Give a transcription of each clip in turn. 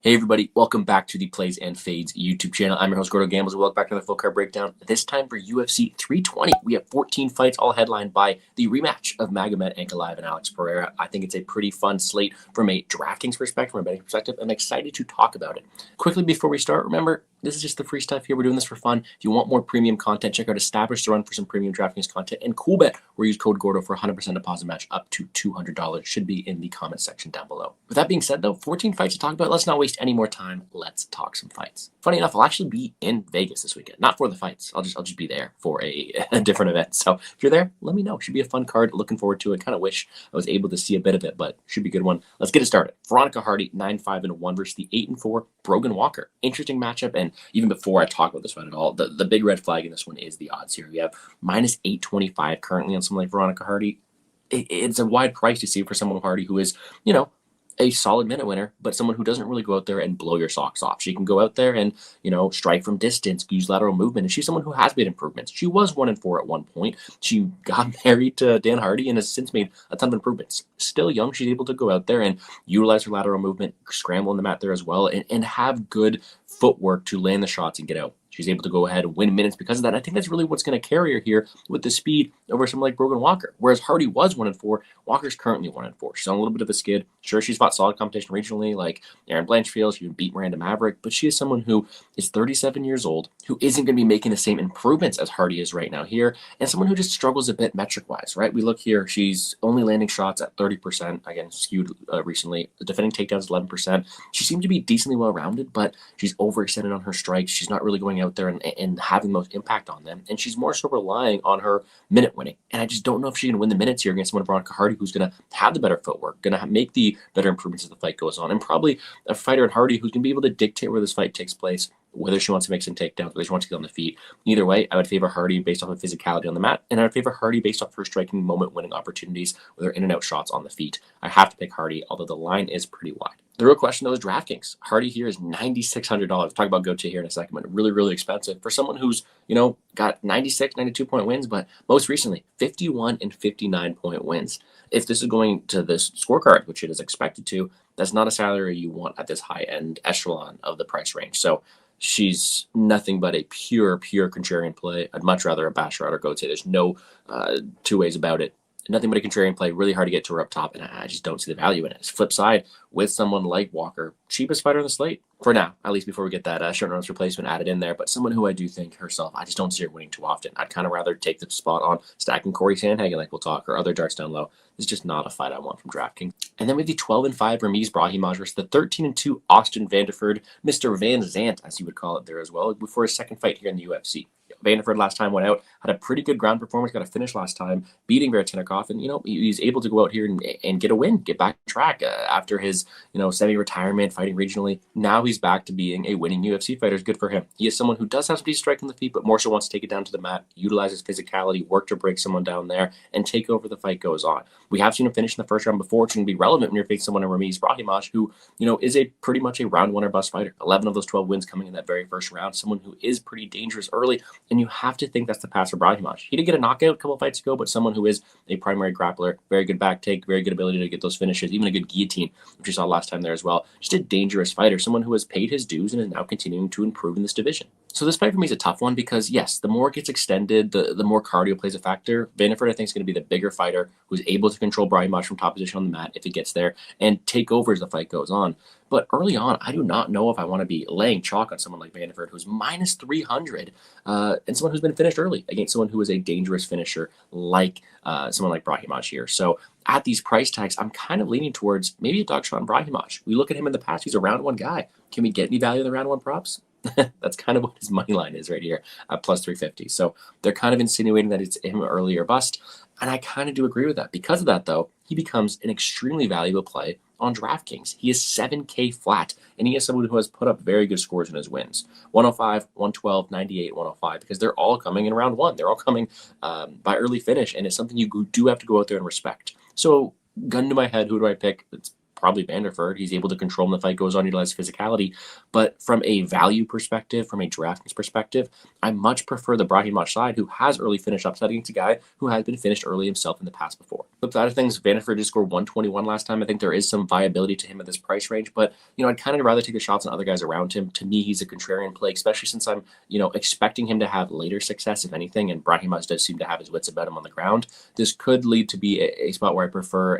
Hey everybody, welcome back to the Plays and Fades YouTube channel. I'm your host, Gordo Gambles. Welcome back to the full card breakdown. This time for UFC 320, we have 14 fights, all headlined by the rematch of Magomedov, Ankalaev, and Alex Pereira. I think it's a pretty fun slate from a DraftKings perspective, from a betting perspective. I'm excited to talk about it. Quickly before we start, remember, this is just the free stuff here. We're doing this for fun. If you want more premium content, check out Established to Run for some premium DraftKings content, and CoolBet, where you use code Gordo for 100% deposit match up to $200. Should be in the comment section down below. With that being said, though, 14 fights to talk about. Let's not waste any more time. Let's talk some fights. Funny enough, I'll actually be in Vegas this weekend. Not for the fights. I'll just be there for a different event. So if you're there, let me know. Should be a fun card. Looking forward to it. Kind of wish I was able to see a bit of it, but should be a good one. Let's get it started. Veronica Hardy, 9-5-1 versus the 8-4 Brogan Walker. Interesting matchup. And even before I talk about this one at all, the big red flag in this one is the odds here. We have minus 825 currently on someone like Veronica Hardy. It's a wide price to see for someone like Hardy who is, a solid minute winner, but someone who doesn't really go out there and blow your socks off. She can go out there and, strike from distance, use lateral movement, and she's someone who has made improvements. She was 1-4 at one point. She got married to Dan Hardy and has since made a ton of improvements. Still young, she's able to go out there and utilize her lateral movement, scramble in the mat there as well, and have good footwork to land the shots and get out. She's able to go ahead and win minutes because of that. And I think that's really what's going to carry her here with the speed over someone like Brogan Walker. Whereas Hardy was 1-4, Walker's currently 1-4. She's on a little bit of a skid. Sure, she's fought solid competition regionally, like Erin Blanchfield. She beat Miranda Maverick, but she is someone who is 37 years old, who isn't going to be making the same improvements as Hardy is right now here, and someone who just struggles a bit metric-wise, right? We look here, she's only landing shots at 30%, again, skewed recently. The defending takedowns 11%. She seemed to be decently well-rounded, but she's overextended on her strikes. She's not really going out there and having the most impact on them. And she's more so relying on her minute winning. And I just don't know if she can win the minutes here against someone like Veronica Hardy, who's going to have the better footwork, going to make the better improvements as the fight goes on, and probably a fighter in Hardy who's going to be able to dictate where this fight takes place, whether she wants to make some takedowns, whether she wants to get on the feet. Either way, I would favor Hardy based off of physicality on the mat, and I would favor Hardy based off her striking moment-winning opportunities with her in-and-out shots on the feet. I have to pick Hardy, although the line is pretty wide. The real question, though, is DraftKings. Hardy here is $9,600. We'll talk about Gautier here in a second, but really, really expensive for someone who's, got 96, 92-point wins, but most recently, 51 and 59-point wins. If this is going to this scorecard, which it is expected to, that's not a salary you want at this high-end echelon of the price range. So she's nothing but a pure contrarian play. I'd much rather a Basharat or Gautier. There's no two ways about it. Nothing but a contrarian play, really hard to get to her up top, and I just don't see the value in it. Flip side, with someone like Walker, cheapest fighter on the slate, for now, at least before we get that short notice replacement added in there, but someone who I do think herself, I just don't see her winning too often. I'd kind of rather take the spot on stacking Corey Sandhagen, like we'll talk, or other darts down low. It's just not a fight I want from DraftKings. And then we have the 12-5 Ramiz Brahimaj versus the 13-2 Austin Vanderford, Mr. Van Zant, as you would call it there as well, before his second fight here in the UFC. Vanderford last time went out, had a pretty good ground performance, got a finish last time, beating Veretennikov, and he's able to go out here and get a win, get back on track after his semi-retirement, fighting regionally. Now he's back to being a winning UFC fighter. It's good for him. He is someone who does have some decent strike on the feet, but more so wants to take it down to the mat, utilize his physicality, work to break someone down there, and take over the fight goes on. We have seen him finish in the first round before, which can be relevant when you're facing someone in Ramiz Brahimaj, who is a pretty much a round one or bust fighter. 11 of those 12 wins coming in that very first round. Someone who is pretty dangerous early, and you have to think that's the path for Brahimaj. He did get a knockout a couple of fights ago, but someone who is a primary grappler, very good back take, very good ability to get those finishes, even a good guillotine, which you saw last time there as well. Just a dangerous fighter, someone who has paid his dues and is now continuing to improve in this division. So this fight for me is a tough one because, yes, the more it gets extended, the more cardio plays a factor. Vanderford, I think, is going to be the bigger fighter who's able to control Brahimaj from top position on the mat if it gets there and take over as the fight goes on. But early on, I do not know if I want to be laying chalk on someone like Vanderford, who's minus 300, and someone who's been finished early against someone who is a dangerous finisher like someone like Brahimaj here. So at these price tags, I'm kind of leaning towards maybe a dog shot on Brahimaj. We look at him in the past, he's a round one guy. Can we get any value in the round one props? That's kind of what his money line is right here at plus 350. So they're kind of insinuating that it's him early or bust. And I kind of do agree with that. Because of that, though, he becomes an extremely valuable play on DraftKings. He is 7K flat, and he is someone who has put up very good scores in his wins. 105, 112, 98, 105, because they're all coming in round one. They're all coming by early finish, and it's something you do have to go out there and respect. So gun to my head, who do I pick? It's probably Vanderford. He's able to control when the fight goes on, utilize physicality. But from a value perspective, from a DraftKings perspective, I much prefer the Brahimaj side, who has early finish upside against a guy who has been finished early himself in the past before. Flip side of things, Vanderford did score 121 last time. I think there is some viability to him at this price range, but I'd kind of rather take the shots on other guys around him. To me, he's a contrarian play, especially since I'm expecting him to have later success, if anything, and Brahimaj does seem to have his wits about him on the ground. This could lead to be a spot where I prefer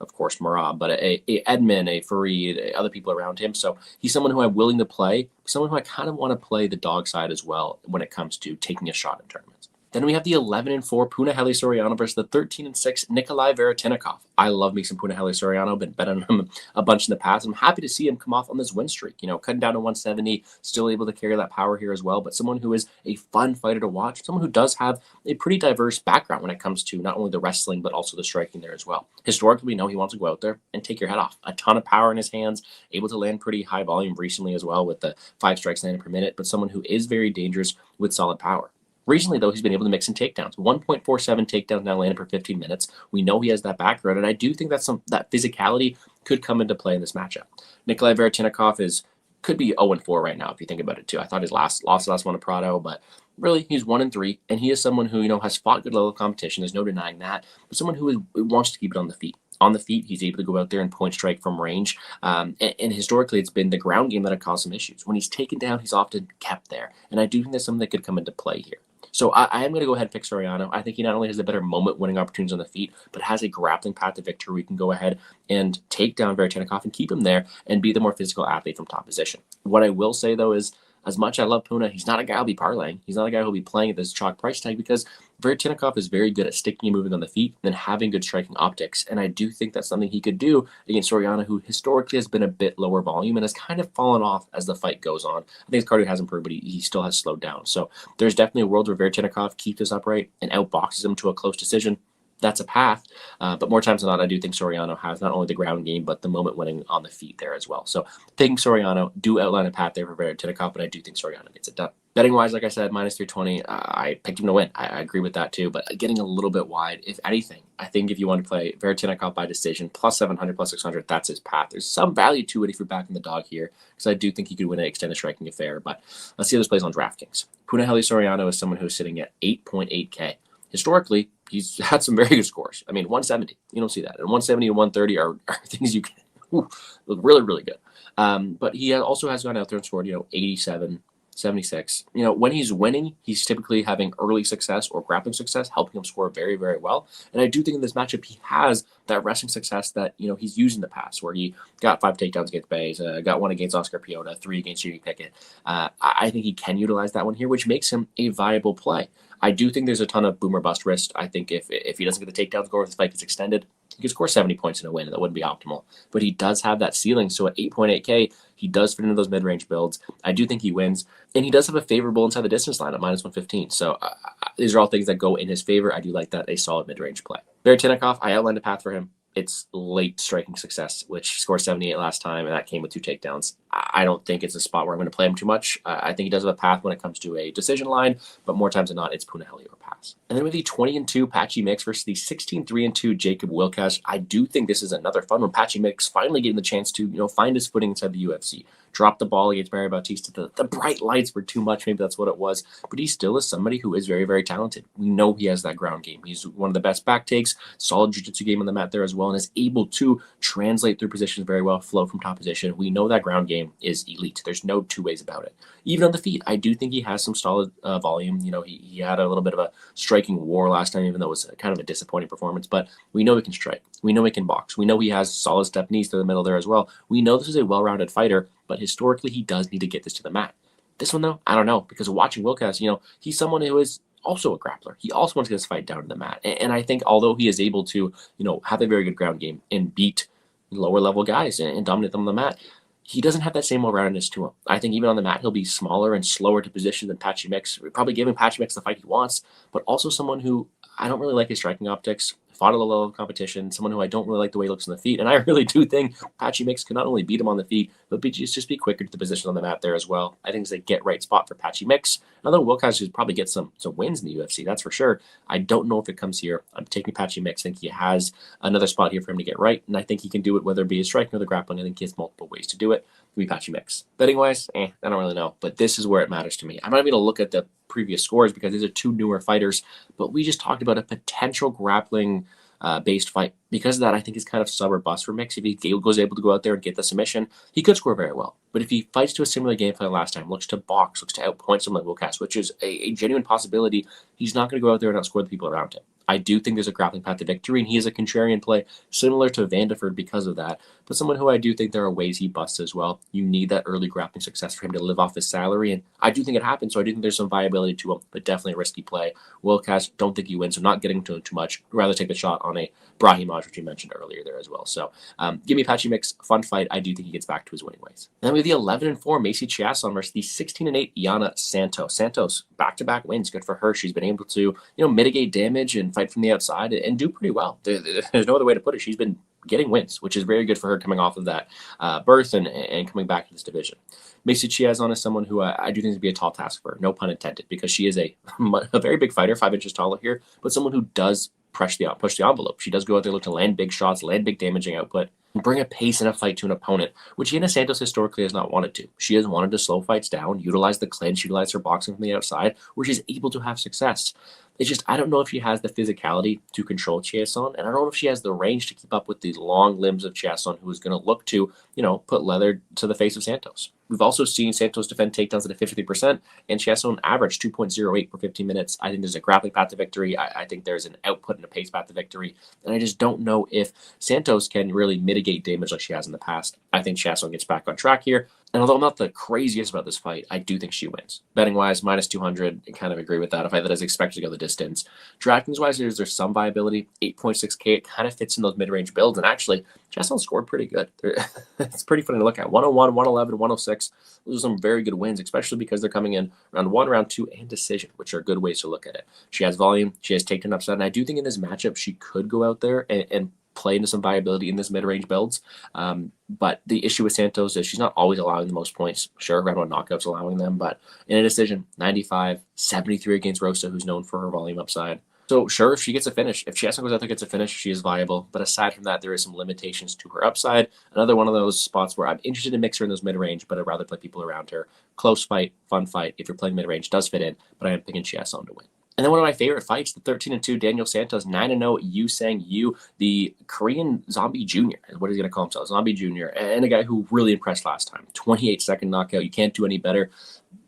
of course, Marab, but a Edmund, a Farid, other people around him. So he's someone who I'm willing to play, someone who I kind of want to play the dog side as well when it comes to taking a shot in tournaments. Then we have the 11-4 Punahele Soriano versus the 13-6 Nikolai Veretennikov. I love me some Punahele Soriano, been betting on him a bunch in the past. I'm happy to see him come off on this win streak. Cutting down to 170, still able to carry that power here as well. But someone who is a fun fighter to watch, someone who does have a pretty diverse background when it comes to not only the wrestling, but also the striking there as well. Historically, we know he wants to go out there and take your head off. A ton of power in his hands, able to land pretty high volume recently as well with the 5 strikes landed per minute, but someone who is very dangerous with solid power. Recently, though, he's been able to mix in takedowns. 1.47 takedowns now landed per 15 minutes. We know he has that background, and I do think that physicality could come into play in this matchup. Nikolai Veretennikov could be 0-4 right now if you think about it too. I thought his lost the last one to Prado, but really he's 1-3, and he is someone who has fought good level of competition. There's no denying that, but someone who wants to keep it on the feet. On the feet, he's able to go out there and point strike from range. And historically, it's been the ground game that have caused some issues. When he's taken down, he's often kept there. And I do think that's something that could come into play here. So I am going to go ahead and pick Soriano. I think he not only has the better moment-winning opportunities on the feet, but has a grappling path to victory. We can go ahead and take down Veretennikov and keep him there and be the more physical athlete from top position. What I will say, though, is as much as I love Puna, he's not a guy I'll be parlaying. He's not a guy who'll be playing at this chalk price tag because Veretennikov is very good at sticking and moving on the feet and having good striking optics. And I do think that's something he could do against Soriano, who historically has been a bit lower volume and has kind of fallen off as the fight goes on. I think his cardio has improved, but he still has slowed down. So there's definitely a world where Veretennikov keeps this upright and outboxes him to a close decision. That's a path, but more times than not, I do think Soriano has not only the ground game, but the moment winning on the feet there as well. So taking Soriano, do outline a path there for Veretennikov, but I do think Soriano gets it done. Betting wise, like I said, minus 320, I picked him to win. I agree with that too, but getting a little bit wide, if anything. I think if you want to play Veretennikov by decision, plus 700, plus 600, that's his path. There's some value to it if you're backing the dog here, because I do think he could win an extended striking affair, but let's see how this plays on DraftKings. Punahele Soriano is someone who's sitting at 8.8K. Historically, he's had some very good scores. I mean, 170, you don't see that. And 170 and 130 are things you can look really, really good. But he also has gone out there and scored, 87, 76. When he's winning, he's typically having early success or grappling success, helping him score very, very well. And I do think in this matchup, he has that wrestling success that, he's used in the past, where he got 5 takedowns against Bays, got 1 against Oscar Piota, 3 against Jimmy Pickett. I think he can utilize that one here, which makes him a viable play. I do think there's a ton of boom or bust risk. I think if he doesn't get the takedown score, if the fight gets extended, he could score 70 points in a win, and that wouldn't be optimal. But he does have that ceiling, so at 8.8K, he does fit into those mid-range builds. I do think he wins, and he does have a favorable inside the distance line at minus 115. So these are all things that go in his favor. I do like that, a solid mid-range play. Veretennikov, I outlined a path for him. It's late striking success, which scored 78 last time, and that came with 2 takedowns. I don't think it's a spot where I'm going to play him too much. I think he does have a path when it comes to a decision line, but more times than not, it's Punahele or pass. And then with the 20-2 Patchy Mix versus the 16-3-2 Jacob Wiklacz, I do think this is another fun one. Patchy Mix finally getting the chance to, find his footing inside the UFC. Dropped the ball against Mario Bautista. The bright lights were too much. Maybe that's what it was. But he still is somebody who is very, very talented. We know he has that ground game. He's one of the best back takes, solid jiu-jitsu game on the mat there as well, and is able to translate through positions very well, flow from top position. We know that ground game is elite. There's no 2 ways about it. Even on the feet, I do think he has some solid volume. He had a little bit of a striking war last time, even though it was kind of a disappointing performance. But we know he can strike. We know he can box. We know he has solid step knees to the middle there as well. We know this is a well-rounded fighter, but historically, he does need to get this to the mat. This one, though, I don't know, because watching Wiklacz, he's someone who is also a grappler. He also wants to get this fight down to the mat. And I think although he is able to, have a very good ground game and beat lower-level guys and dominate them on the mat, he doesn't have that same well-roundedness to him. I think even on the mat, he'll be smaller and slower to position than Patchy Mix. We're probably giving Patchy Mix the fight he wants, but also someone who I don't really like his striking optics. fought at a level of competition, someone who I don't really like the way he looks on the feet. And I really do think Patchy Mix can not only beat him on the feet, but just be quicker to the position on the mat there as well. I think it's a get-right spot for Patchy Mix. Another Wiklacz who's probably get some wins in the UFC, that's for sure. I don't know if it comes here. I'm taking Patchy Mix. I think he has another spot here for him to get right, and I think he can do it, whether it be a striking or the grappling. I think he has multiple ways to do it. Give me Patchy Mix. Betting-wise, I don't really know, but this is where it matters to me. I'm not even going to look at the previous scores because these are two newer fighters, but we just talked about a potential grappling based fight. Because of that, I think it's kind of sub or bust for Mix. If he goes able to go out there and get the submission, he could score very well. But if he fights to a similar game plan last time, looks to box, looks to outpoint someone like Wiklacz, which is a genuine possibility, he's not going to go out there and outscore the people around him. I do think there's a grappling path to victory, and he is a contrarian play, similar to Vanderford because of that. But someone who I do think there are ways he busts as well. You need that early grappling success for him to live off his salary, and I do think it happens, so I do think there's some viability to him, but definitely a risky play. Wiklacz, don't think he wins, so not getting to him too much. I'd rather take the shot on a Brahimaj, which you mentioned earlier there as well. So give me Patchy Mix, fun fight. I do think he gets back to his winning ways. Then we have the 11-4 Macy Chiasson versus the 16-8 Yana Santos. Santos, back-to-back wins, good for her. She's been able to mitigate damage and fight from the outside and do pretty well. There's no other way to put it. She's been getting wins, which is very good for her coming off of that birth and coming back to this division. Macy Chiasson is someone who I do think would be a tall task for her, no pun intended, because she is a very big fighter, 5 inches taller here, but someone who does push the envelope. She does go out there, look to land big shots, land big damaging output, and bring a pace in a fight to an opponent, which Yana Santos historically has not wanted to. She has wanted to slow fights down, utilize the clinch, utilize her boxing from the outside, where she's able to have success. It's just, I don't know if she has the physicality to control Chiasson, and I don't know if she has the range to keep up with the long limbs of Chiasson, who is going to look to, put leather to the face of Santos. We've also seen Santos defend takedowns at a 50%, and Chiasson averaged 2.08 per 15 minutes. I think there's a grappling path to victory. I think there's an output and a pace path to victory, and I just don't know if Santos can really mitigate damage like she has in the past. I think Chiasson gets back on track here. And although I'm not the craziest about this fight, I do think she wins. Betting-wise, minus 200, I kind of agree with that. A fight that is expected to go the distance. DraftKings-wise, there's some viability. 8.6K, it kind of fits in those mid-range builds. And actually, Chiasson scored pretty good. It's pretty funny to look at. 101, 111, 106. Those are some very good wins, especially because they're coming in round 1, round 2, and decision, which are good ways to look at it. She has volume. She has takedown upside. And I do think in this matchup, she could go out there and play into some viability in this mid-range builds. But the issue with Santos is she's not always allowing the most points. Sure, round 1 knockouts allowing them, but in a decision, 95, 73 against Rosa, who's known for her volume upside. So sure, if she gets a finish, if Chiasson goes out there gets a finish, she is viable. But aside from that, there is some limitations to her upside. Another one of those spots where I'm interested in mix her in those mid-range, but I'd rather play people around her. Close fight, fun fight. If you're playing mid-range, does fit in, but I am picking Chiasson to win. And then one of my favorite fights, the 13-2 Daniel Santos, 9-0 Yu Sang Yu, the Korean Zombie Jr. What is he going to call himself? Zombie Jr. And a guy who really impressed last time. 28-second knockout. You can't do any better.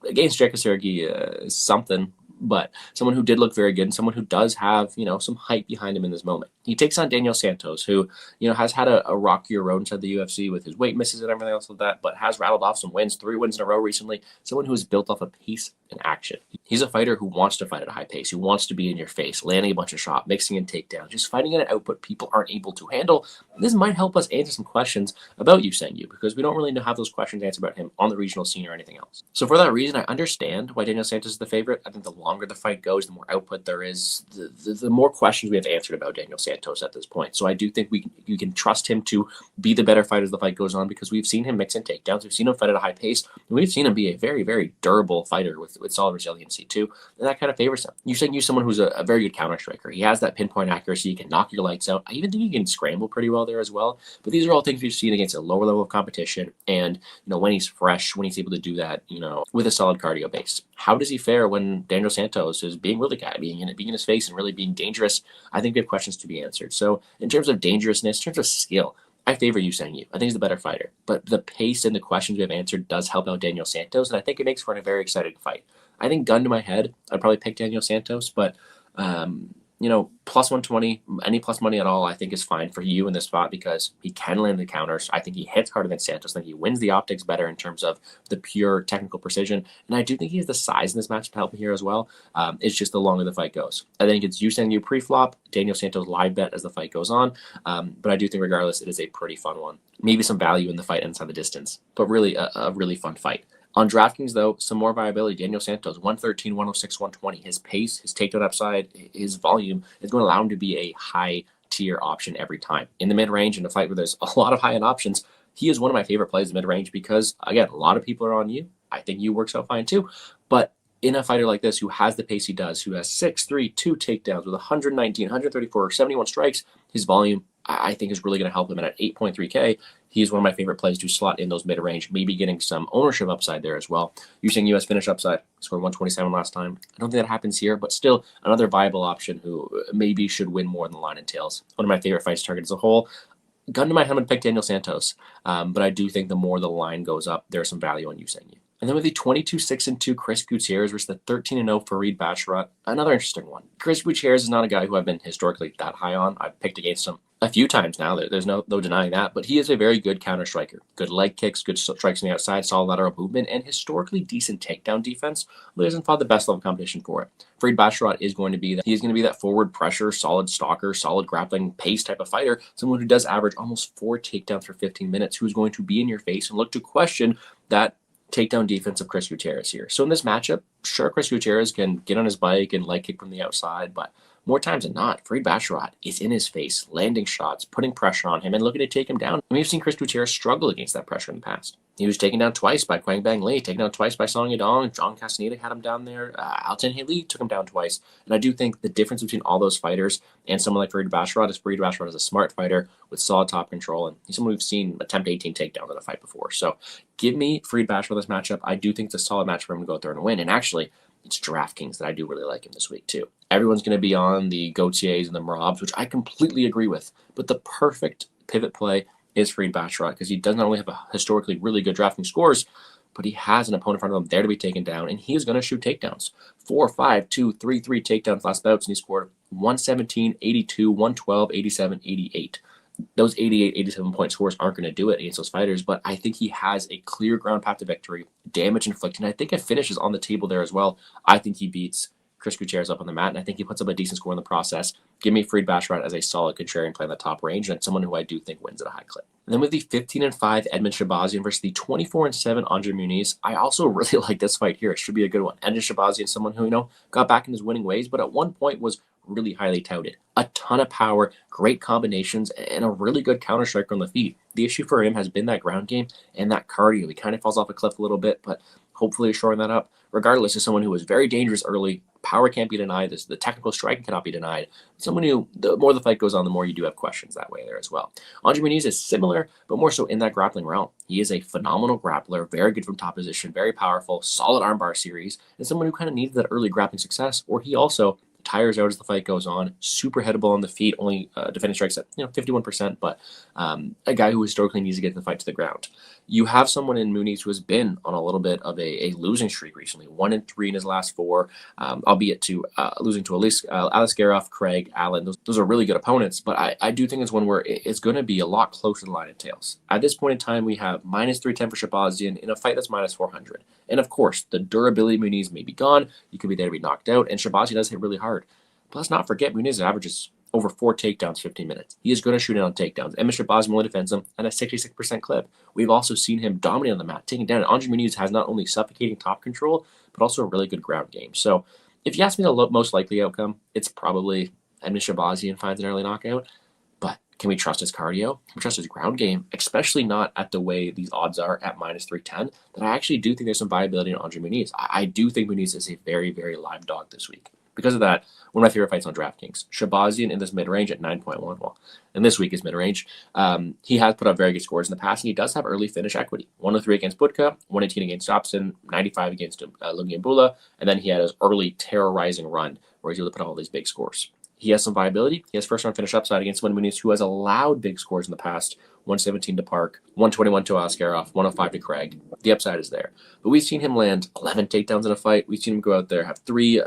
Against Jekasirgi, something. But someone who did look very good and someone who does have, some hype behind him in this moment. He takes on Daniel Santos, who, has had a rockier road inside the UFC with his weight misses and everything else like that, but has rattled off some wins, 3 wins in a row recently. Someone who is built off of pace and action. He's a fighter who wants to fight at a high pace, who wants to be in your face, landing a bunch of shots, mixing in takedowns, just fighting at an output people aren't able to handle. This might help us answer some questions about Yu Sang Yu, because we don't really have those questions answered about him on the regional scene or anything else. So for that reason, I understand why Daniel Santos is the favorite. I think the longer the fight goes, the more output there is, the more questions we have answered about Daniel Santos at this point. So I do think you can trust him to be the better fighter as the fight goes on, because we've seen him mix in takedowns, we've seen him fight at a high pace, and we've seen him be a very, very durable fighter with solid resiliency too, and that kind of favors him. Yu Sang Yu is someone who's a very good counter striker. He has that pinpoint accuracy, he can knock your lights out. I even think he can scramble pretty well there as well, but these are all things we've seen against a lower level of competition, and when he's fresh, when he's able to do that, with a solid cardio base. How does he fare when Daniel Santos is being really guy, being in his face and really being dangerous? I think we have questions to be answered. So in terms of dangerousness, in terms of skill, I favor Yu Sang Yu. I think he's the better fighter. But the pace and the questions we have answered does help out Daniel Santos, and I think it makes for a very exciting fight. I think gun to my head, I'd probably pick Daniel Santos, but plus 120, any plus money at all, I think is fine for you in this spot, because he can land the counters. I think he hits harder than Santos. I think he wins the optics better in terms of the pure technical precision. And I do think he has the size in this match to help him here as well. It's just the longer the fight goes. I think it's Yu Sang Yu pre-flop, Daniel Santos live bet as the fight goes on. But I do think regardless, it is a pretty fun one. Maybe some value in the fight inside the distance, but really a really fun fight. On DraftKings, though, some more viability. Daniel Santos, 113, 106, 120. His pace, his takedown upside, his volume is going to allow him to be a high tier option every time. In the mid-range, in a fight where there's a lot of high-end options, he is one of my favorite plays in mid-range because, again, a lot of people are on you. I think you works out fine too. But in a fighter like this who has the pace he does, who has 6'3", 2 takedowns with 119, 134, 71 strikes, his volume, I think, is really going to help him. And at 8.3K, he's one of my favorite plays to slot in those mid-range, maybe getting some ownership upside there as well. Using U.S. finish upside, scored 127 last time. I don't think that happens here, but still another viable option who maybe should win more than the line entails. One of my favorite fights target as a whole. Gun to my head, I'm going to pick Daniel Santos, but I do think the more the line goes up, there's some value on using you. And then with the 22-6-2 Chris Gutierrez versus the 13-0 Farid Basharat, another interesting one. Chris Gutierrez is not a guy who I've been historically that high on. I've picked against him a few times now. There's no denying that. But he is a very good counter striker. Good leg kicks, good strikes on the outside, solid lateral movement, and historically decent takedown defense. But he hasn't fought the best level competition for it. Farid Basharat is going to be that. He's going to be that forward pressure, solid stalker, solid grappling pace type of fighter. Someone who does average almost 4 takedowns for 15 minutes, who's going to be in your face and look to question that takedown defense of Chris Gutierrez here. So in this matchup, sure, Chris Gutierrez can get on his bike and leg kick from the outside, but more times than not, Farid Basharat is in his face, landing shots, putting pressure on him, and looking to take him down. And we've seen Chris Gutierrez struggle against that pressure in the past. He was taken down twice by Quang Bang Lee, taken down twice by Song Yadong. John Castaneda had him down there. Alton Haley took him down twice. And I do think the difference between all those fighters and someone like Farid Basharat is a smart fighter with solid top control, and he's someone we've seen attempt 18 takedowns in a fight before. So give me Farid Basharat this matchup. I do think it's a solid match for him to go out there and win. And actually, it's DraftKings that I do really like him this week too. Everyone's going to be on the Gautiers and the Marabs, which I completely agree with. But the perfect pivot play is Farid Basharat because he does not only have a historically really good DraftKings scores, but he has an opponent in front of him there to be taken down, and he is going to shoot takedowns. 4, 5, 2, 3, 3 takedowns last bouts, and he scored 117, 82, 112, 87, 88. Those 88, 87 point scores aren't going to do it against those fighters, but I think he has a clear ground path to victory, damage inflicted, and I think a finish is on the table there as well. I think he beats Chris Gutierrez up on the mat, and I think he puts up a decent score in the process. Give me Farid Basharat as a solid contrarian play in the top range, and someone who I do think wins at a high clip. And then with the 15-5 Edmund Shahbazyan versus the 24-7 Andre Muniz, I also really like this fight here. It should be a good one. Edmund Shahbazyan, someone who, got back in his winning ways, but at one point was really highly touted. A ton of power, great combinations, and a really good counter striker on the feet. The issue for him has been that ground game and that cardio. He kind of falls off a cliff a little bit, but hopefully shoring that up. Regardless, is someone who was very dangerous early. Power can't be denied. The technical striking cannot be denied. Someone who, the more the fight goes on, the more you do have questions that way there as well. Andre Muniz is similar, but more so in that grappling realm. He is a phenomenal grappler, very good from top position, very powerful, solid armbar series, and someone who kind of needs that early grappling success, or he also tires out as the fight goes on, super hittable on the feet, only defending strikes at 51%, but a guy who historically needs to get the fight to the ground. You have someone in Muniz who has been on a little bit of a losing streak recently, 1-3 in his last 4, albeit to losing to Aliskerov, Craig, Allen. Those are really good opponents, but I do think it's one where it's going to be a lot closer to the line of tails. At this point in time, we have -310 for Shahbazyan in a fight that's -400. And of course, the durability of Muniz may be gone. You could be there to be knocked out, and Shahbazyan does hit really hard. But let's not forget, Muniz averages over 4 takedowns, 15 minutes. He is going to shoot in on takedowns. Emmett Shahbazyan only defends him at a 66% clip. We've also seen him dominate on the mat, taking down. Andre Muniz has not only suffocating top control, but also a really good ground game. So if you ask me the most likely outcome, it's probably Emmett Shahbazyan finds an early knockout. But can we trust his cardio? Can we trust his ground game? Especially not at the way these odds are at -310. That I actually do think there's some viability in Andre Muniz. I do think Muniz is a very, very live dog this week. Because of that, one of my favorite fights on DraftKings. Shahbazyan in this mid-range at 9.1. Well, and this week is mid-range. He has put up very good scores in the past, and he does have early finish equity. 103 against Budka, 118 against Dobson, 95 against Lungiambula, and then he had his early terrorizing run where he's able to put all these big scores. He has some viability. He has first-round finish upside against someone Muniz who has allowed big scores in the past. 117 to Park, 121 to Askarov, 105 to Craig. The upside is there. But we've seen him land 11 takedowns in a fight. We've seen him go out there, have 3,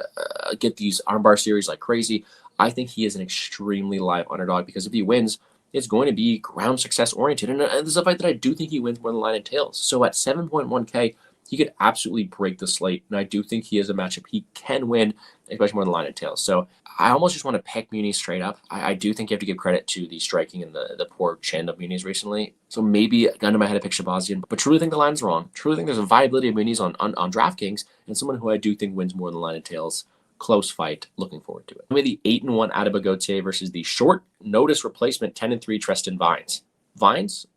get these armbar series like crazy. I think he is an extremely live underdog because if he wins, it's going to be ground success oriented. And this is a fight that I do think he wins more than the line entails. So at 7.1K, he could absolutely break the slate, and I do think he is a matchup he can win, especially more than the line entails. So I almost just want to pick Muniz straight up. I do think you have to give credit to the striking and the poor chin of Muniz recently. So maybe a gun to my head to pick Shahbazyan, but truly think the line's wrong. Truly think there's a viability of Muniz on DraftKings, and someone who I do think wins more than the line entails. close fight. Looking forward to it. With the 8-1 Gautier versus the short notice replacement 10-3 Tristan Vines. Vines,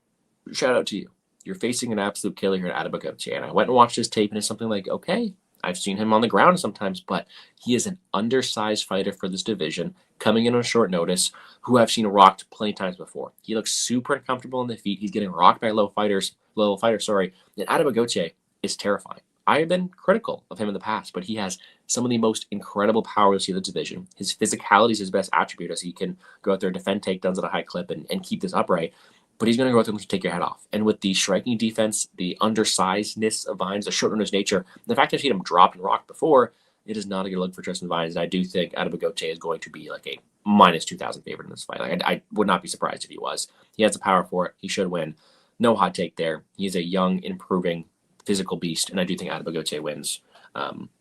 shout out to you. You're facing an absolute killer here at Gautier. And I went and watched his tape, and it's something like, okay, I've seen him on the ground sometimes, but he is an undersized fighter for this division, coming in on short notice, who I've seen rocked plenty of times before. He looks super uncomfortable on the feet. He's getting rocked by little fighters, and Gautier is terrifying. I have been critical of him in the past, but he has some of the most incredible power you'll see in the division. His physicality is his best attribute, as he can go out there and defend takedowns at a high clip and keep this upright. But he's going to go out there and take your head off. And with the striking defense, the undersizedness of Vines, the short on his nature, the fact that I've seen him drop and rock before, it is not a good look for Tristan Vines. And I do think Gautier is going to be like a minus 2,000 favorite in this fight. Like I would not be surprised if he was. He has the power for it. He should win. No hot take there. He's a young, improving physical beast, and I do think Gautier wins.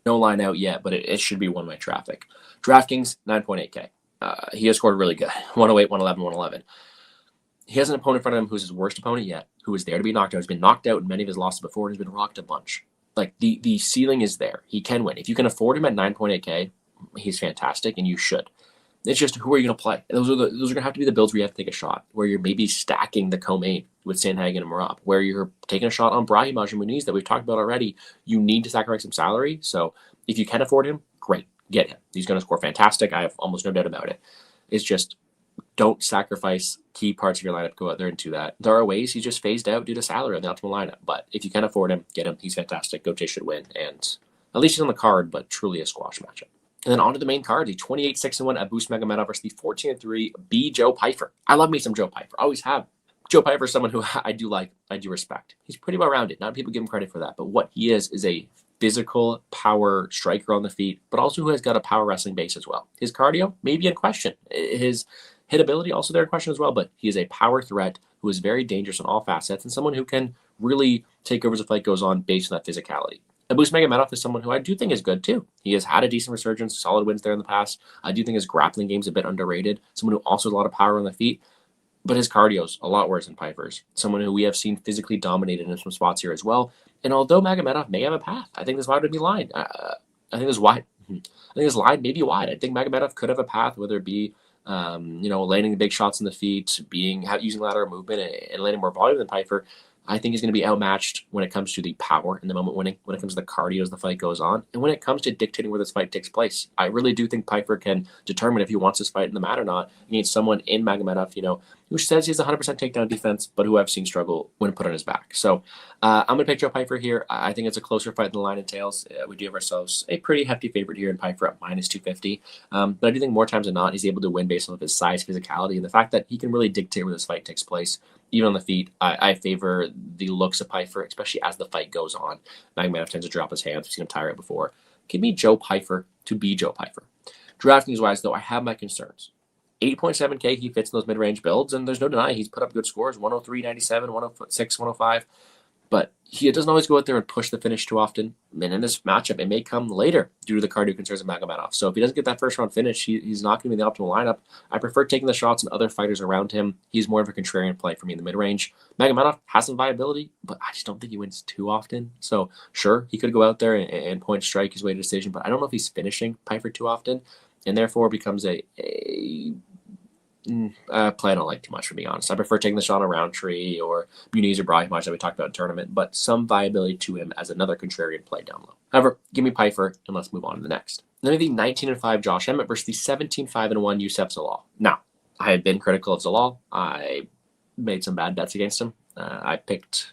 No line out yet, but it should be one-way traffic. DraftKings, 9.8K. He has scored really good. 108, 111, 111. He has an opponent in front of him who's his worst opponent yet, who is there to be knocked out. He's been knocked out in many of his losses before, and he's been rocked a bunch. Like, the ceiling is there. He can win. If you can afford him at 9.8K, he's fantastic, and you should. It's just, who are you going to play? Those are going to have to be the builds where you have to take a shot, where you're maybe stacking the co-main with Sandhagen and Marab, where you're taking a shot on Brahimaj and Muniz that we've talked about already. You need to sacrifice some salary. So if you can afford him, great, get him. He's going to score fantastic. I have almost no doubt about it. It's just, don't sacrifice key parts of your lineup. Go out there and do that. There are ways he's just phased out due to salary on the optimal lineup. But if you can afford him, get him. He's fantastic. Gautier should win. And at least he's on the card, but truly a squash matchup. And then on to the main card, the 28-6-1 Abus Magomedov versus the 14-3 B. Joe Pyfer. I love me some Joe Pyfer. I always have. Joe Pyfer is someone who I do like, I do respect. He's pretty well-rounded. Not people give him credit for that. But what he is a physical power striker on the feet, but also who has got a power wrestling base as well. His cardio may be in question. His hitability also there in question as well, but he is a power threat who is very dangerous on all facets and someone who can really take over as the fight goes on based on that physicality. Abus Magomedov is someone who I do think is good too. He has had a decent resurgence, solid wins there in the past. I do think his grappling game is a bit underrated. Someone who also has a lot of power on the feet, but his cardio's a lot worse than Pyfer's. Someone who we have seen physically dominated in some spots here as well. And although Magomedov may have a path, I think this wide would be line. I think this wide. I think this line may be wide. I think Magomedov could have a path, whether it be landing the big shots in the feet, using lateral movement and landing more volume than Pyfer. I think he's going to be outmatched when it comes to the power and the moment winning, when it comes to the cardio as the fight goes on, and when it comes to dictating where this fight takes place. I really do think Pyfer can determine if he wants this fight in the mat or not. He needs someone in Magomedov, who says he has 100% takedown defense, but who I've seen struggle when put on his back. So I'm going to pick Joe Pyfer here. I think it's a closer fight than the line entails. We do have ourselves a pretty hefty favorite here in Pyfer at minus 250. But I do think more times than not, he's able to win based on his size, physicality, and the fact that he can really dictate where this fight takes place. Even on the feet, I favor the looks of Pyfer, especially as the fight goes on. Magomedov tends to drop his hands. We've seen him tire out before. Give me Joe Pyfer to be Joe Pyfer. DraftKings-wise, though, I have my concerns. 8.7K, he fits in those mid-range builds, and there's no denying he's put up good scores, 103, 97, 106, 105. But he doesn't always go out there and push the finish too often. And in this matchup, it may come later due to the cardio concerns of Magomedov. So if he doesn't get that first round finish, he's not going to be the optimal lineup. I prefer taking the shots on other fighters around him. He's more of a contrarian play for me in the mid-range. Magomedov has some viability, but I just don't think he wins too often. So sure, he could go out there and point strike his way to decision, but I don't know if he's finishing Pyfer too often, and therefore becomes a play I don't like too much, to be honest. I prefer taking the shot on Rountree or Muniz or Brahimaj that we talked about in tournament, but some viability to him as another contrarian play down low. However, give me Pyfer, and let's move on to the next. Then the 19-5 Josh Emmett versus the 17-5-1 Youssef Zalal. Now, I had been critical of Zalal. I made some bad bets against him. I picked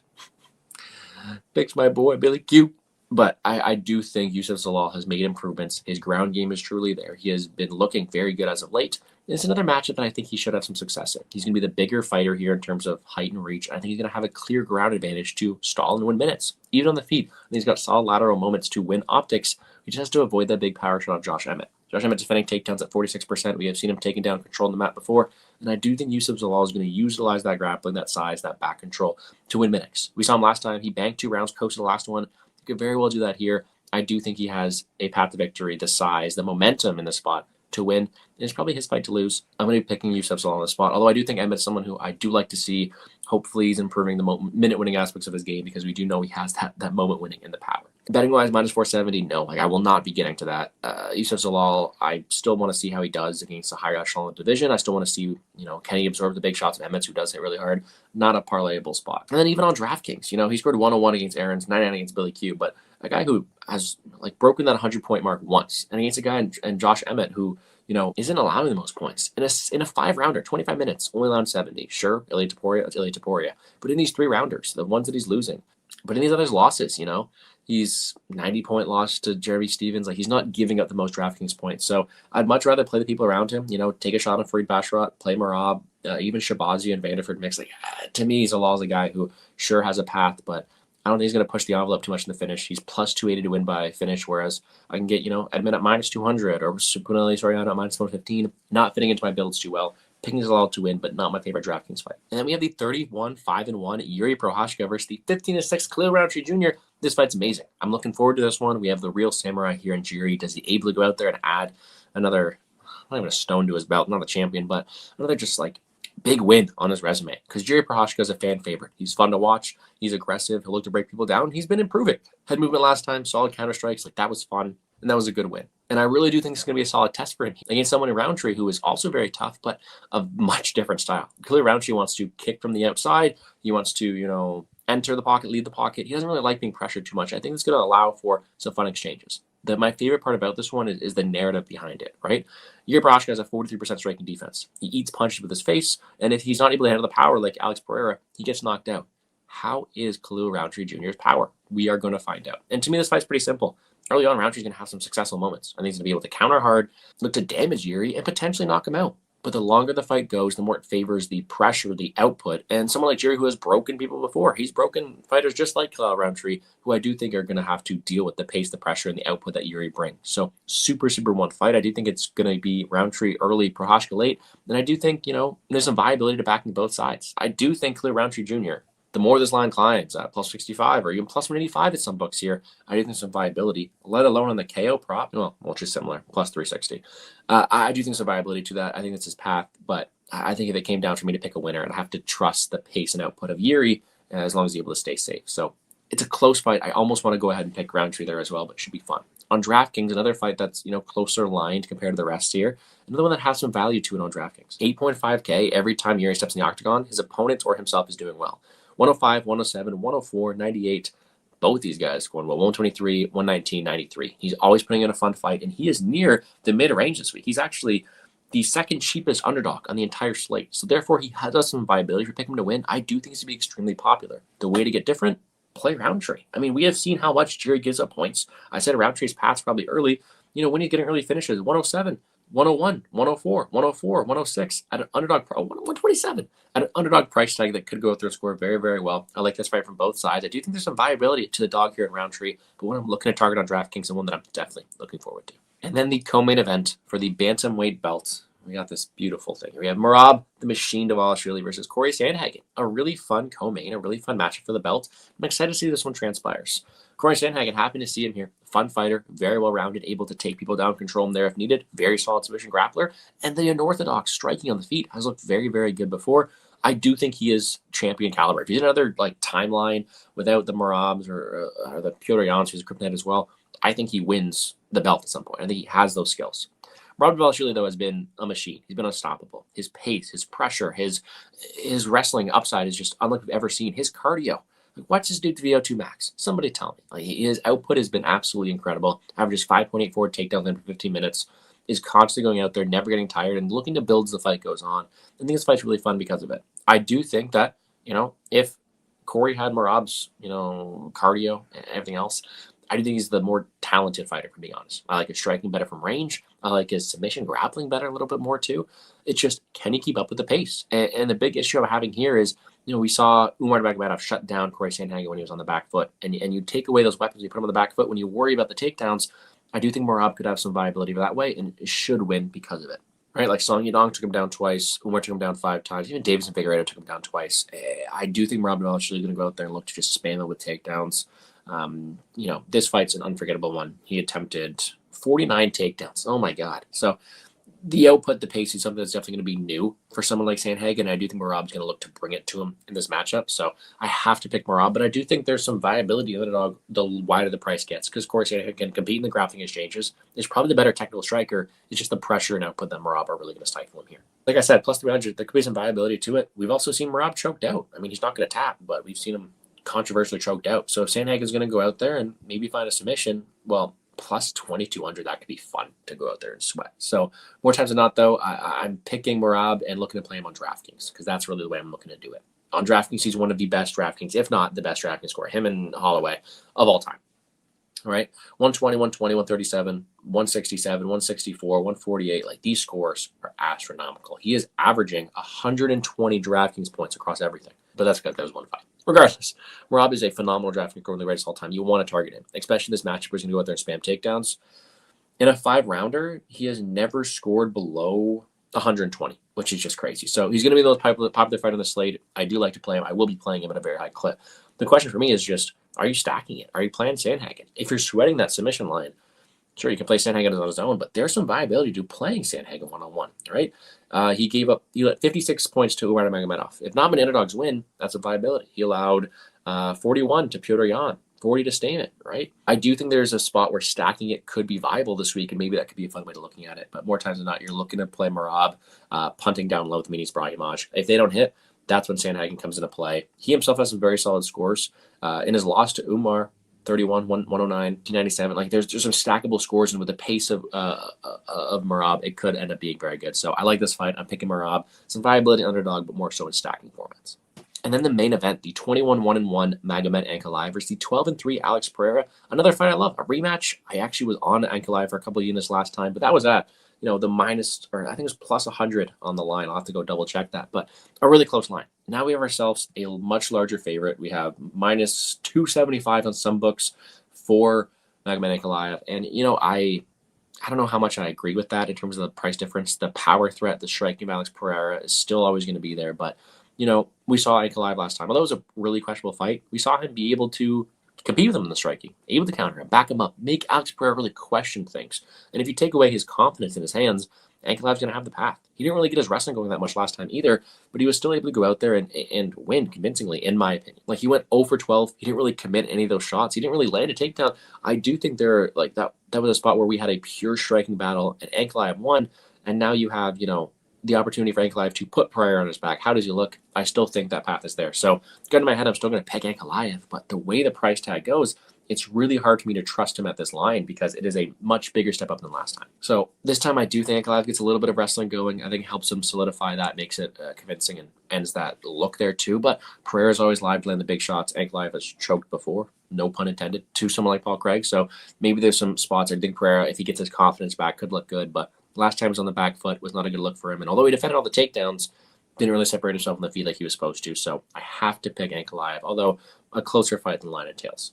my boy Billy Q. But I do think Youssef Zalal has made improvements. His ground game is truly there. He has been looking very good as of late. It's another matchup that I think he should have some success in. He's going to be the bigger fighter here in terms of height and reach. I think he's going to have a clear ground advantage to stall and win minutes, even on the feet. And he's got solid lateral moments to win optics. He just has to avoid that big power shot of Josh Emmett. Josh Emmett defending takedowns at 46%. We have seen him taking down control on the mat before. And I do think Youssef Zalal is going to utilize that grappling, that size, that back control to win minutes. We saw him last time. He banked 2 rounds, coasted the last one. He could very well do that here. I do think he has a path to victory, the size, the momentum in the spot to win. And it's probably his fight to lose. I'm going to be picking Youssef Zalal on the spot, although I do think Emmett's someone who I do like to see. Hopefully he's improving the minute-winning aspects of his game because we do know he has that moment winning and the power. Betting wise, minus 470, no. Like, I will not be getting to that. Yusuf Zalal, I still want to see how he does against a higher echelon division. I still want to see, can he absorb the big shots of Emmett, who does hit really hard? Not a parlayable spot. And then even on DraftKings, he scored 101 against Aaron's, 99 against Billy Q, but a guy who has broken that 100-point mark once, and against a guy and Josh Emmett who isn't allowing the most points in a 5-rounder, 25 minutes, only allowed 70. Sure, Ilya Topuria, but in these 3-rounders, the ones that he's losing, but in these other losses, he's 90-point loss to Jeremy Stevens. He's not giving up the most DraftKings points. So I'd much rather play the people around him. Take a shot on Farid Basharat, play Merab, even Shahbazyan and Vanderford mix. To me, Zalal's a guy who sure has a path, but I don't think he's going to push the envelope too much in the finish. He's plus 280 to win by finish, whereas I can get, Emmett at minus 200 or Soriano at minus 115. Not fitting into my builds too well. Picking Zalal to win, but not my favorite DraftKings fight. And then we have the 31-5-1 Yuri Prochazka versus the 15-6 Khalil Rountree Jr. This fight's amazing. I'm looking forward to this one. We have the real samurai here in Jiri. Does he able to go out there and add another, not even a stone to his belt, not a champion, but another just big win on his resume? Because Jiri Prochazka is a fan favorite. He's fun to watch. He's aggressive. He'll look to break people down. He's been improving. Head movement last time, solid counter strikes. That was fun. And that was a good win. And I really do think it's going to be a solid test for him against someone in Rountree who is also very tough, but a much different style. Clearly, Rountree wants to kick from the outside. He wants to, enter the pocket, lead the pocket. He doesn't really like being pressured too much. I think it's going to allow for some fun exchanges. My favorite part about this one is the narrative behind it, right? Yuri Prochazka has a 43% striking defense. He eats punches with his face, and if he's not able to handle the power like Alex Pereira, he gets knocked out. How is Khalil Rountree Jr.'s power? We are going to find out. And to me, this fight's pretty simple. Early on, Rountree's going to have some successful moments. I think he's going to be able to counter hard, look to damage Yuri, and potentially knock him out. But the longer the fight goes, the more it favors the pressure, the output. And someone like Yuri who has broken people before. He's broken fighters just like Rountree, who I do think are going to have to deal with the pace, the pressure, and the output that Yuri brings. So super, super one fight. I do think it's going to be Rountree early, Prochazka late. And I do think, there's some viability to backing both sides. I do think Khalil Rountree Jr., the more this line climbs at plus 65 or even plus 185 at some books here, I do think some viability, let alone on the KO prop, which is similar, plus 360. I do think some viability to that. I think that's his path, but I think if it came down for me to pick a winner, I'd have to trust the pace and output of Yuri as long as he's able to stay safe. So it's a close fight. I almost want to go ahead and pick Rountree there as well, but it should be fun. On DraftKings, another fight that's, closer aligned compared to the rest here. Another one that has some value to it on DraftKings. 8.5K every time Yuri steps in the octagon, his opponent or himself is doing well. 105, 107, 104, 98. Both these guys scoring well. 123, 119, 93. He's always putting in a fun fight, and he is near the mid-range this week. He's actually the second cheapest underdog on the entire slate. So therefore, he has some viability. If you pick him to win, I do think he's going to be extremely popular. The way to get different, play Rountree. I mean, we have seen how much Jerry gives up points. I said Rountree's pass probably early. When he's getting early finishes, 107. 101, 104, 104, 106 at an underdog, 127 at an underdog price tag that could go through and score very, very well. I like this fight from both sides. I do think there's some viability to the dog here in Rountree, but when I'm looking at target on DraftKings, and one that I'm definitely looking forward to. And then the co-main event for the bantamweight belt. We got this beautiful thing. We have Merab, the Machine Dvalishvili versus Corey Sandhagen. A really fun co-main, a really fun matchup for the belt. I'm excited to see this one transpires. Corey Sandhagen, happy to see him here. Fun fighter, very well-rounded, able to take people down, control them there if needed. Very solid submission grappler. And the unorthodox striking on the feet has looked very, very good before. I do think he is champion caliber. If he's another timeline without the Merabs or the Piotr Jans, who's a kryptonite as well, I think he wins the belt at some point. I think he has those skills. Rob Dvalishvili, though, has been a machine. He's been unstoppable. His pace, his pressure, his wrestling upside is just unlike we've ever seen. His cardio. What's his do to VO2 max? Somebody tell me. His output has been absolutely incredible. Averages 5.84 takedowns in 15 minutes. Is constantly going out there, never getting tired, and looking to build as the fight goes on. I think this fight's really fun because of it. I do think that, if Corey had Merab's, cardio and everything else, I do think he's the more talented fighter, to be honest. I like his striking better from range. I like his submission grappling better a little bit more, too. It's just, can he keep up with the pace? And the big issue I'm having here is, we saw Umar Magomedov shut down Corey Sandhagen when he was on the back foot. And you take away those weapons, you put him on the back foot. When you worry about the takedowns, I do think Merab could have some viability that way and should win because of it. Right? Like Song Yadong took him down twice. Umar took him down 5 times. Even Davis and Figueiredo took him down twice. I do think Merab is really going to go out there and look to just spam it with takedowns. This fight's an unforgettable one. He attempted 49 takedowns. Oh, my God. So the output, the pace is something that's definitely going to be new for someone like Sandhagen. I do think Merab's going to look to bring it to him in this matchup. So I have to pick Merab, but I do think there's some viability in the dog the wider the price gets, because of course Sandhagen can compete in the grappling exchanges. Is probably the better technical striker. It's just the pressure and output that Merab are really going to stifle him here. Like I said, plus 300, there could be some viability to it. We've also seen Merab choked out. I mean, he's not going to tap, but we've seen him controversially choked out. So if Sandhagen's going to go out there and maybe find a submission, well, plus 2,200, that could be fun to go out there and sweat. So more times than not, though, I'm picking Merab and looking to play him on DraftKings, because that's really the way I'm looking to do it. On DraftKings, he's one of the best DraftKings, if not the best DraftKings scorer, him and Holloway, of all time. All right, 120, 120, 137, 167, 164, 148. Like, these scores are astronomical. He is averaging 120 DraftKings points across everything. But that's good. That was one fight. Regardless, Merab is a phenomenal DraftKings scorer in the greatest all time. You want to target him, especially this matchup where he's going to go out there and spam takedowns. In a 5-rounder, he has never scored below 120, which is just crazy. So he's going to be the most popular fighter on the slate. I do like to play him. I will be playing him at a very high clip. The question for me is just, are you stacking it? Are you playing Sandhagen? If you're sweating that submission line, sure, you can play Sandhagen on his own, but there's some viability to playing Sandhagen one-on-one, right? He let 56 points to Umar Magomedov. If not an underdog's win, that's a viability. He allowed 41 to Petr Yan, 40 to Stamen, right? I do think there's a spot where stacking it could be viable this week, and maybe that could be a fun way to looking at it. But more times than not, you're looking to play Merab, punting down low with Muniz, Brahimaj. If they don't hit, that's when Sandhagen comes into play. He himself has some very solid scores. In his loss to Umar, 31, 109, 297. Like, there's some stackable scores, and with the pace of Merab, it could end up being very good. So I like this fight. I'm picking Merab. Some viability underdog, but more so in stacking formats. And then the main event, the 21-1-1 Magomed Ankalaev versus the 12-3 Alex Pereira. Another fight I love, a rematch. I actually was on Ankalaev for a couple of units last time, but that was at the minus, or I think it was plus 100 on the line. I'll have to go double check that, but a really close line. Now we have ourselves a much larger favorite. We have minus 275 on some books for Magomed Ankalaev. And, I don't know how much I agree with that in terms of the price difference. The power threat, the striking of Alex Pereira is still always going to be there. But, we saw Ankalaev last time. Although it was a really questionable fight, we saw him be able to compete with him in the striking, able to counter him, back him up, make Alex Pereira really question things. And if you take away his confidence in his hands, Ankalaev's going to have the path. He didn't really get his wrestling going that much last time either, but he was still able to go out there and win convincingly, in my opinion. Like, he went 0 for 12. He didn't really commit any of those shots. He didn't really land a takedown. I do think that was a spot where we had a pure striking battle, and Ankalaev won, and now you have, the opportunity for Ankalaev to put Pereira on his back. How does he look? I still think that path is there. So, gun to my head, I'm still going to pick Ankalaev, but the way the price tag goes, it's really hard for me to trust him at this line because it is a much bigger step up than last time. So this time I do think Ankalaev gets a little bit of wrestling going. I think it helps him solidify that, makes it convincing, and ends that look there too. But Pereira's always live to land the big shots. Ankalaev has choked before, no pun intended, to someone like Paul Craig. So maybe there's some spots I think Pereira, if he gets his confidence back, could look good. But last time he was on the back foot, was not a good look for him. And although he defended all the takedowns, didn't really separate himself in the feet like he was supposed to. So I have to pick Ankalaev, although a closer fight than line entails.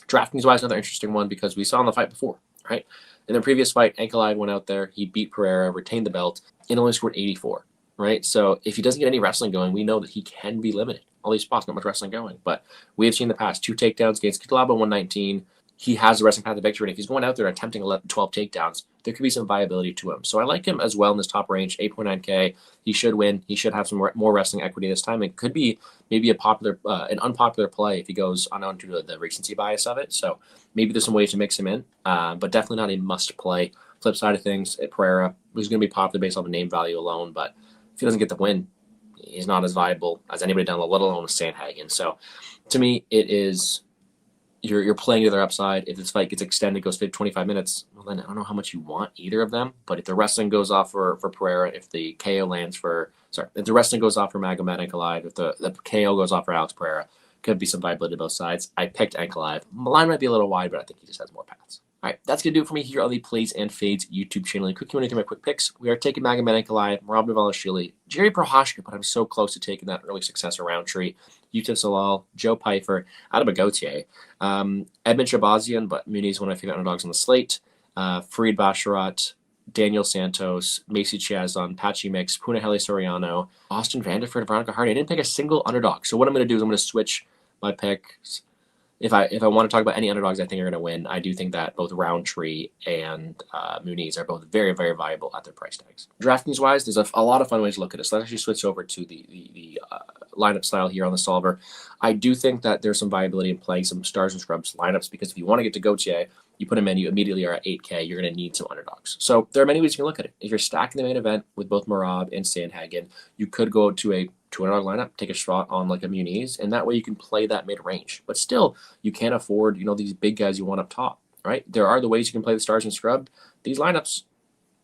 DraftKings-wise, another interesting one because we saw in the fight before, right? In the previous fight, Ankalaev went out there, he beat Pereira, retained the belt, and only scored 84, right? So if he doesn't get any wrestling going, we know that he can be limited. All these spots, not much wrestling going. But we have seen in the past 2 takedowns against Kitalaba, 119. He has the wrestling path to victory, and if he's going out there attempting 11, 12 takedowns, there could be some viability to him. So I like him as well in this top range, 8.9K. He should win. He should have some more wrestling equity this time. It could be maybe an unpopular play if he goes on to the recency bias of it. So maybe there's some ways to mix him in, but definitely not a must play. Flip side of things, at Pereira, who's going to be popular based off of name value alone, but if he doesn't get the win, he's not as viable as anybody down low, let alone Sandhagen. So to me, it is... You're playing to their upside. If this fight gets extended, goes 25 minutes, well, then I don't know how much you want either of them. But if the wrestling goes off for Pereira, if the KO lands if the wrestling goes off for Magomed Ankalaev, if the KO goes off for Alex Pereira, could be some viability to both sides. I picked Ankalaev. The line might be a little wide, but I think he just has more paths. All right, that's going to do it for me here on the Plays and Fades YouTube channel. And quick Q&A through my quick picks. We are taking Magomed Ankalaev, Dvalishvili, Jerry Prochazka, but I'm so close to taking that early success of Rountree, Zalal, Joe Pyfer, out of a Gautier, Emmett Shahbazyan, but Muniz, one of my favorite underdogs on the slate, Farid Basharat, Daniel Santos, Macy Chiasson, Patchy Mix, Punahele Soriano, Austin Vanderford, Veronica Hardy. I didn't pick a single underdog. So what I'm going to do is I'm going to switch my picks. if I want to talk about any underdogs I think are going to win, I do think that both Rountree and Muniz are both very, very viable at their price tags. DraftKings wise, there's a lot of fun ways to look at this. Let's actually switch over to the lineup style here on the solver. I do think that there's some viability in playing some stars and scrubs lineups, because if you want to get to Gautier, you put him in, you immediately are at 8K. You're going to need some underdogs. So there are many ways you can look at it. If you're stacking the main event with both Merab and Sandhagen, you could go to a $200 lineup, take a shot on like a Muniz, and that way you can play that mid-range. But still, you can't afford, these big guys you want up top, right? There are the ways you can play the stars and scrub. These lineups,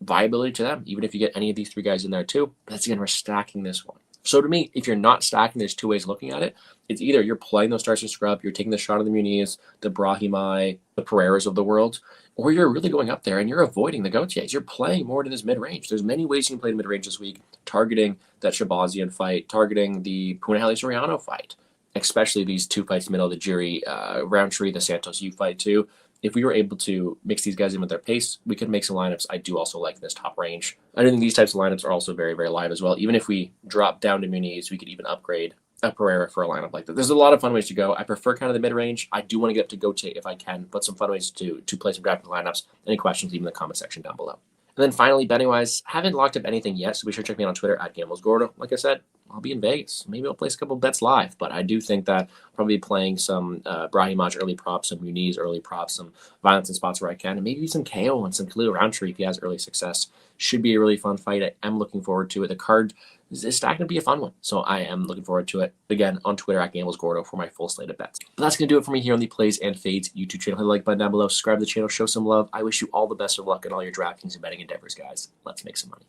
viability to them, even if you get any of these three guys in there too. But again, we're stacking this one. So to me, if you're not stacking, there's two ways of looking at it. It's either you're playing those stars and scrub, you're taking the shot of the Muniz, the Brahimaj, the Pereiras of the world, or you're really going up there and you're avoiding the Gautiers. You're playing more to this mid-range. There's many ways you can play the mid-range this week, targeting that Shahbazyan fight, targeting the Soriano fight, especially these two fights in the middle of the jury, Rountree, the Santos fight too. If we were able to mix these guys in with their pace, we could make some lineups. I do also like this top range. I think these types of lineups are also very, very live as well. Even if we drop down to Muniz, we could even upgrade a Pereira for a lineup like that. There's a lot of fun ways to go. I prefer kind of the mid-range. I do want to get up to Gautier if I can, but some fun ways to play some DraftKings lineups. Any questions, leave in the comment section down below. And then finally, betting-wise, haven't locked up anything yet, so be sure to check me out on Twitter at gamblesgordo. Like I said, I'll be in Vegas. Maybe I'll place a couple bets live, but I do think that I'll probably be playing some Brahimaj early props, some Muniz early props, some violence in spots where I can, and maybe some KO and some Khalil Rountree if he has early success. Should be a really fun fight. I am looking forward to it. The card is stacked to be a fun one, so I am looking forward to it. Again, on Twitter at gamblesgordo for my full slate of bets. But that's going to do it for me here on the Plays and Fades YouTube channel. Hit the like button down below, subscribe to the channel, show some love. I wish you all the best of luck in all your DraftKings and betting endeavors, guys. Let's make some money.